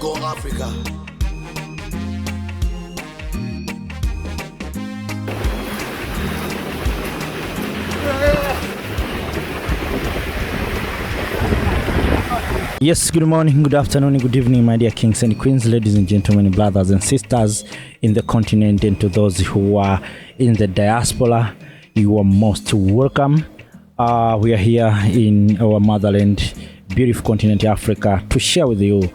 Go Africa. Yes, good morning, good afternoon, good evening, my dear kings and queens, ladies and gentlemen, brothers and sisters in the continent, and to those who are in the diaspora, you are most welcome. We are here in our motherland, beautiful continent Africa, to share with you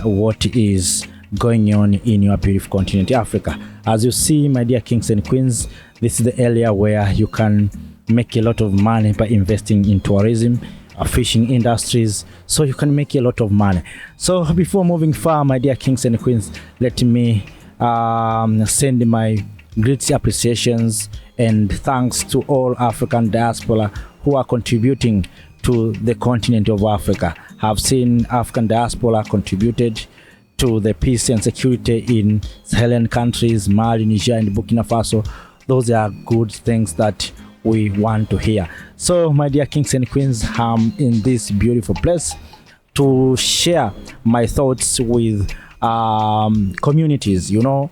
what is going on in your beautiful continent Africa. As you see, my dear kings and queens, this is the area where you can make a lot of money by investing in tourism, fishing industries, so you can make a lot of money. So before moving far, my dear kings and queens, let me send my great appreciations and thanks to all African diaspora who are contributing to the continent of Africa. I've seen African diaspora contributed to the peace and security in Saharan countries, Mali, Niger, and Burkina Faso. Those are good things that we want to hear. So my dear kings and queens, I'm in this beautiful place to share my thoughts with communities. You know,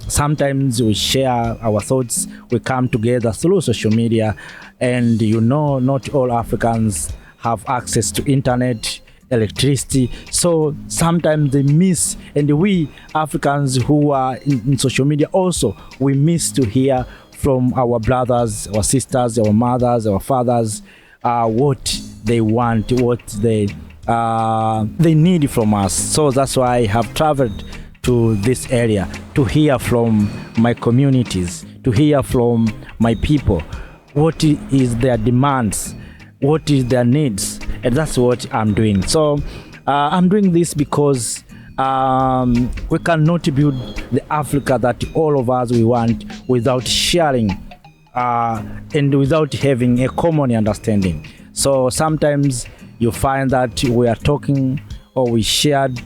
sometimes we share our thoughts, we come together through social media, and you know, not all Africans have access to internet, electricity, so sometimes they miss, and we Africans who are in social media also, we miss to hear from our brothers, our sisters, our mothers, our fathers, what they want, what they need from us. So that's why I have traveled to this area to hear from my communities, to hear from my people, what is their demands, what is their needs, and that's what I'm doing. So I'm doing this because we cannot build the Africa that all of us we want without sharing and without having a common understanding. So sometimes you find that we are talking or we shared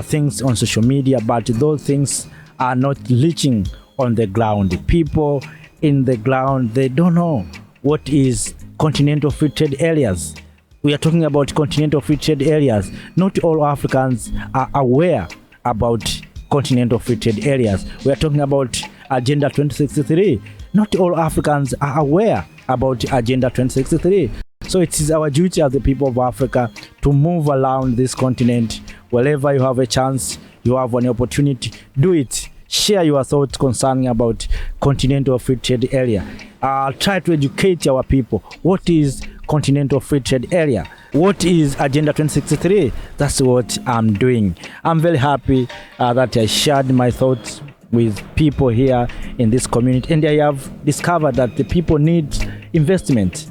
things on social media, but those things are not reaching on the ground. People in the ground, they don't know what is continental free trade areas. We are talking about continental free trade areas. Not all Africans are aware about continental free trade areas. We are talking about Agenda 2063. Not all Africans are aware about Agenda 2063. So it is our duty as the people of Africa to move around this continent. Wherever you have a chance, you have an opportunity, do it. Share your thoughts concerning about continental free trade area. Try to educate our people. What is continental free trade area? What is Agenda 2063? That's what I'm doing. I'm very happy that I shared my thoughts with people here in this community, and I have discovered that the people need investment.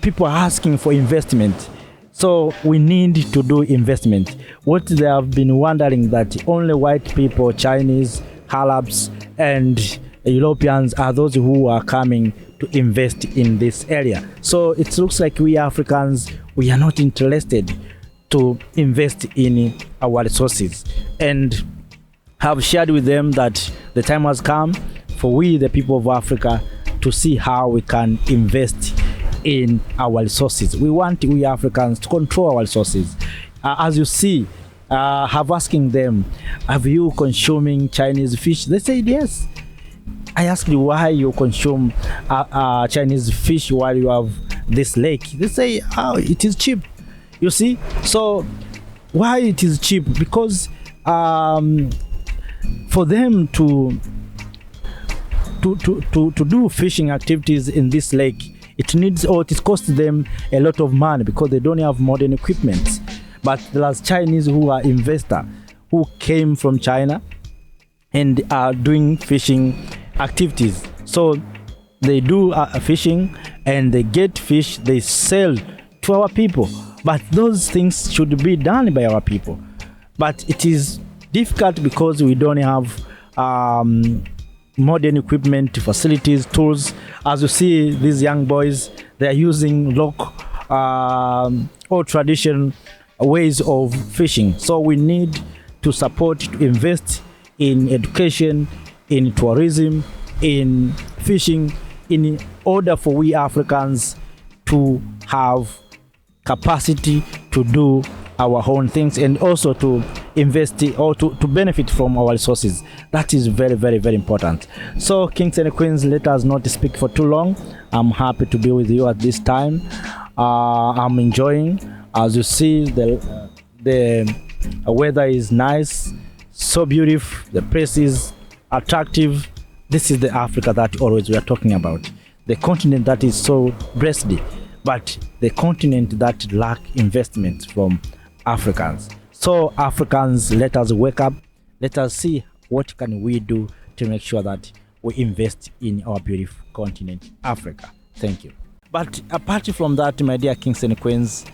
People are asking for investment. So we need to do investment. What they have been wondering that only white people, Chinese, Arabs, and Europeans are those who are coming to invest in this area. So it looks like we Africans, we are not interested to invest in our resources, and have shared with them that the time has come for we, the people of Africa, to see how we can invest in our resources. We want we Africans to control our resources. As you see, have asking them, have you consuming Chinese fish? They said yes. I asked you why you consume Chinese fish while you have this lake. They say, oh, it is cheap. You see? So why it is cheap? Because for them to do fishing activities in this lake, it needs, or it costs them a lot of money because they don't have modern equipment. But there's Chinese who are investors who came from China and are doing fishing activities. So they do fishing and they get fish, they sell to our people. But those things should be done by our people. But it is difficult because we don't have modern equipment, facilities, tools. As you see, these young boys, they are using local or traditional ways of fishing. So we need to support, to invest in education, in tourism, in fishing, in order for we Africans to have capacity to do our own things, and also to invest or to benefit from our resources. That is very, very, very important. So, kings and queens, let us not speak for too long. I'm happy to be with you at this time. I'm enjoying. As you see, the weather is nice, so beautiful. The place is attractive. This is the Africa that always we are talking about. The continent that is so blessed, but the continent that lack investment from Africans. So Africans, let us wake up. Let us see what can we do to make sure that we invest in our beautiful continent, Africa. Thank you. But apart from that, my dear kings and queens,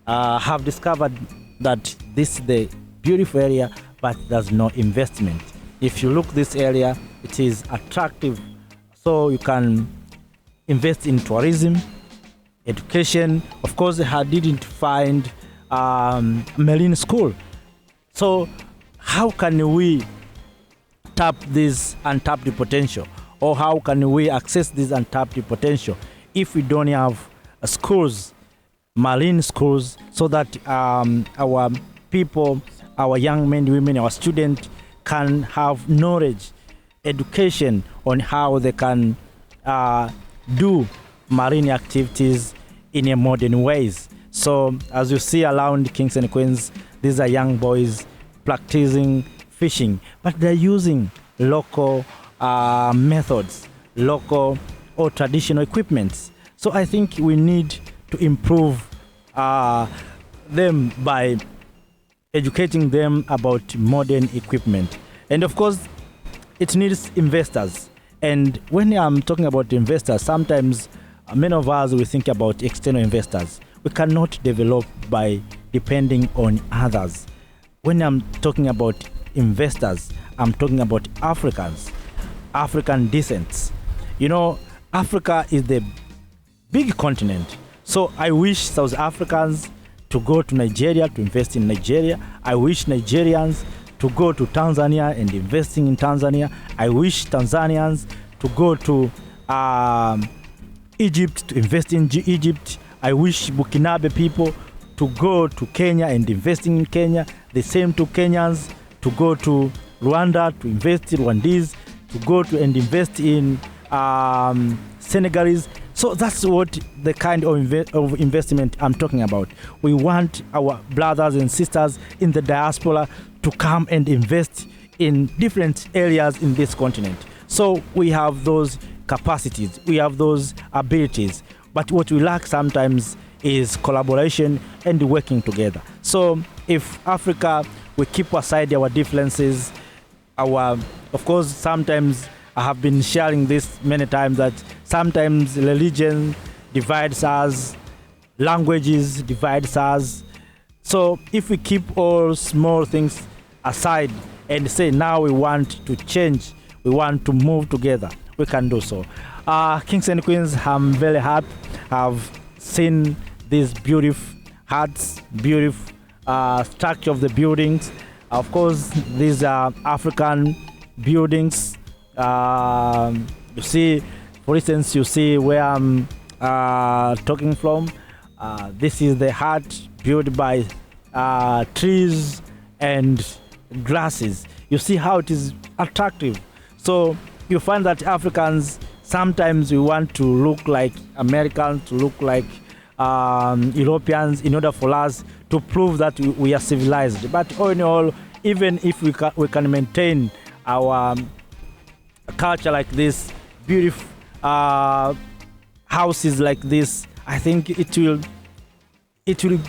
have discovered that this is the beautiful area, but there's no investment. If you look this area, it is attractive, so you can invest in tourism, education. Of course, I didn't find marine school. So how can we tap this untapped potential, or how can we access this untapped potential if we don't have schools, marine schools, so that our people, our young men, women, our students can have knowledge, education on how they can do marine activities in a modern ways. So as you see around kings and queens, these are young boys practicing fishing, but they're using local methods, local or traditional equipments. So I think we need to improve them by educating them about modern equipment. And of course, it needs investors. And when I'm talking about investors, sometimes many of us will think about external investors. We cannot develop by depending on others. When I'm talking about investors, I'm talking about Africans, African descents. You know, Africa is the big continent. So I wish South Africans to go to Nigeria to invest in Nigeria. I wish Nigerians to go to Tanzania and investing in Tanzania. I wish Tanzanians to go to Egypt to invest in Egypt. I wish Burkinabe people to go to Kenya and investing in Kenya. The same to Kenyans to go to Rwanda to invest in Rwandese, to go to and invest in Senegalese. So that's what the kind of investment I'm talking about. We want our brothers and sisters in the diaspora to come and invest in different areas in this continent. So we have those capacities, we have those abilities, but what we lack sometimes is collaboration and working together. So if Africa, we keep aside our differences, of course, sometimes I have been sharing this many times that sometimes religion divides us, languages divides us. So if we keep all small things aside and say now we want to change, we want to move together, we can do so. Kings and queens, I'm very happy. I've seen these beautiful huts, beautiful structure of the buildings. Of course, these are African buildings. You see, for instance, you see where I'm talking from. This is the hut built by trees and grasses. You see how it is attractive. So you find that Africans, sometimes we want to look like Americans, to look like Europeans in order for us to prove that we are civilized. But all in all, even if we can maintain our culture like this, beautiful houses like this, I think it will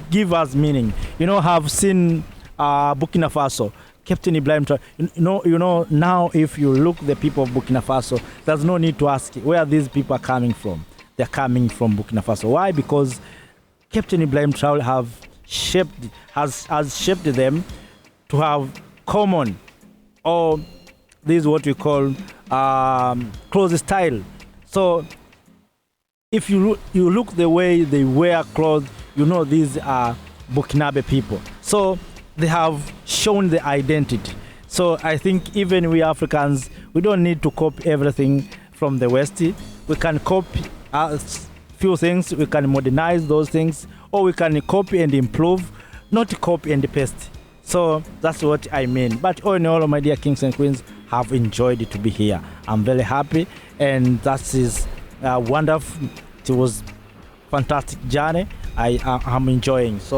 give us meaning. You know, I've seen Burkina Faso, Captain Ibrahim Traore. You know, now if you look the people of Burkina Faso, there's no need to ask where these people are coming from. They're coming from Burkina Faso. Why? Because Captain Ibrahim Traore has shaped them to have common, or this is what we call clothes style. So if you look the way they wear clothes, you know these are Burkinabe people. So they have shown the identity. So I think even we Africans, we don't need to copy everything from the West. We can copy a few things, we can modernize those things, or we can copy and improve not copy and paste. So that's what I mean. But all in all, my dear kings and queens, have enjoyed it to be here. I'm very happy, and that is wonderful. It was fantastic journey. I'm enjoying. So